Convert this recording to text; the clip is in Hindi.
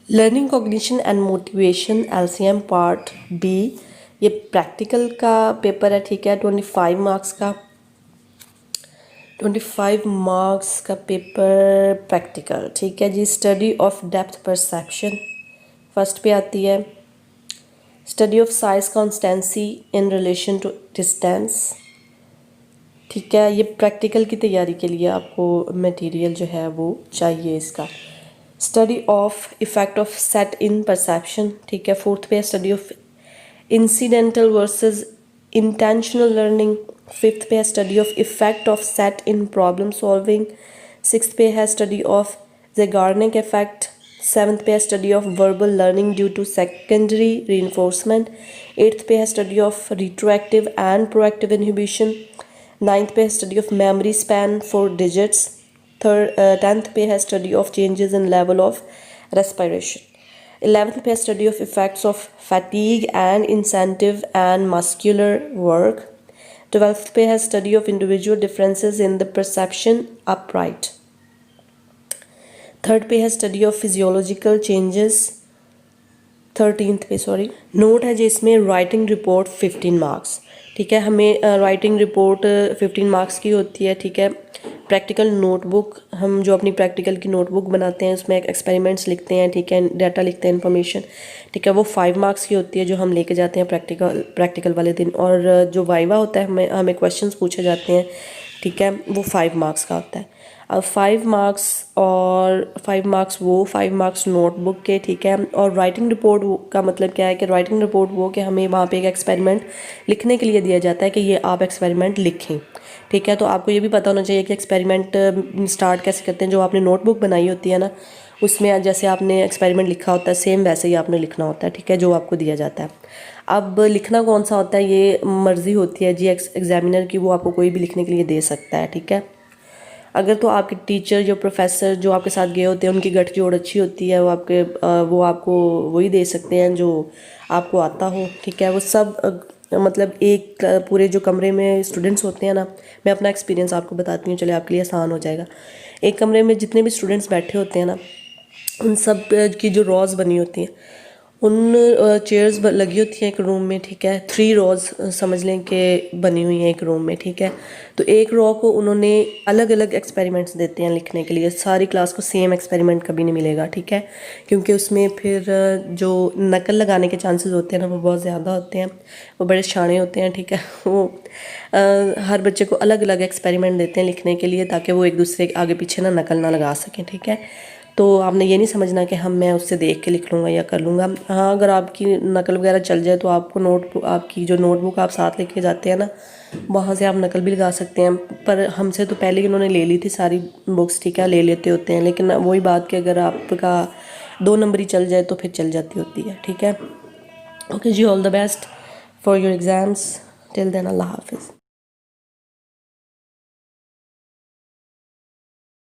Learning cognition and motivation LCM part B, ये प्रैक्टिकल का पेपर है, ठीक है। 25 मार्क्स का पेपर प्रैक्टिकल, ठीक है जी। Study of depth perception first पे आती है। Study of size constancy in relation to distance, ठीक है। ये प्रैक्टिकल की तैयारी के लिए आपको मटेरियल जो है वो चाहिए इसका। Study of effect of set in perception, ठीक है। फोर्थ पे study of incidental versus intentional learning. Fifth पे है study of effect of set in problem solving. Sixth पे है study of Zeigarnik effect. Seventh पे है study of verbal learning due to secondary reinforcement. Eighth पे है study of retroactive and proactive inhibition. Ninth पे है study of memory span for digits. Tenth पे है study of changes in level of respiration. 11th पे study of effects of fatigue and incentive and muscular work. 12th पे है study of individual differences in the perception upright. 3rd पे है study of physiological changes. 13th पे नोट है जिसमें राइटिंग रिपोर्ट 15 मार्क्स, ठीक है। हमें राइटिंग रिपोर्ट 15 मार्क्स की होती है, ठीक है। प्रैक्टिकल नोटबुक, हम जो अपनी प्रैक्टिकल की नोटबुक बनाते हैं उसमें एक्सपेरिमेंट्स लिखते हैं, ठीक है, डाटा लिखते हैं, इन्फॉर्मेशन, ठीक है, वो 5 मार्क्स की होती है जो हम लेके जाते हैं प्रैक्टिकल वाले दिन। और जो वाइवा होता है हमें क्वेश्चंस पूछे जाते हैं, ठीक है, वो 5 मार्क्स का होता है। अब 5 मार्क्स और 5 मार्क्स वो 5 मार्क्स नोटबुक के, ठीक है। और राइटिंग रिपोर्ट का मतलब क्या है कि राइटिंग रिपोर्ट वो कि हमें वहाँ पे एक एक्सपेरिमेंट लिखने के लिए दिया जाता है कि ये आप एक्सपेरिमेंट लिखें, ठीक है। तो आपको ये भी पता होना चाहिए कि एक्सपेरिमेंट स्टार्ट कैसे करते हैं। जो आपने नोटबुक बनाई होती है ना, उसमें जैसे आपने एक्सपेरिमेंट लिखा होता है सेम वैसे ही आपने लिखना होता है, ठीक है, जो आपको दिया जाता है। अब लिखना कौन सा होता है ये मर्ज़ी होती है जी एग्जामिनर की, वो आपको कोई भी लिखने के लिए दे सकता है, ठीक है। अगर तो आपके टीचर जो प्रोफेसर जो आपके साथ गए होते हैं उनकी गठजोड़ अच्छी होती है, वो आपको वही दे सकते हैं जो आपको आता हो, ठीक है। वो सब मतलब एक पूरे जो कमरे में स्टूडेंट्स होते हैं ना, मैं अपना एक्सपीरियंस आपको बताती हूँ, चले आपके लिए आसान हो जाएगा। एक कमरे में जितने भी स्टूडेंट्स बैठे होते हैं ना, उन सब की जो रॉज बनी होती हैं, उन चेयर्स लगी होती हैं एक रूम में, ठीक है। 3 रॉज समझ लें कि बनी हुई हैं एक रूम में, ठीक है। तो एक रॉ को उन्होंने अलग अलग एक्सपेरिमेंट्स देते हैं लिखने के लिए। सारी क्लास को सेम एक्सपेरिमेंट कभी नहीं मिलेगा, ठीक है, क्योंकि उसमें फिर जो नकल लगाने के चांसेस होते हैं ना वो बहुत ज़्यादा होते हैं। वो बड़े शाणे होते हैं, ठीक है। वो हर बच्चे को अलग अलग एक्सपेरिमेंट देते हैं लिखने के लिए ताकि वो एक दूसरे के आगे पीछे ना नकल ना लगा सकें, ठीक है। तो आपने ये नहीं समझना कि मैं उससे देख के लिख लूँगा या कर लूँगा। हाँ, अगर आपकी नकल वगैरह चल जाए तो आपको आपकी जो नोटबुक आप साथ लेके जाते हैं ना, वहाँ से आप नकल भी लगा सकते हैं। पर हमसे तो पहले ही उन्होंने ले ली थी सारी बुक्स, ठीक है, ले लेते होते हैं। लेकिन वही बात कि अगर आपका 2 नंबर ही चल जाए तो फिर चल जाती होती है, ठीक है। ओके जी, all the best for your exams. Till then, अल्लाह हाफिज़।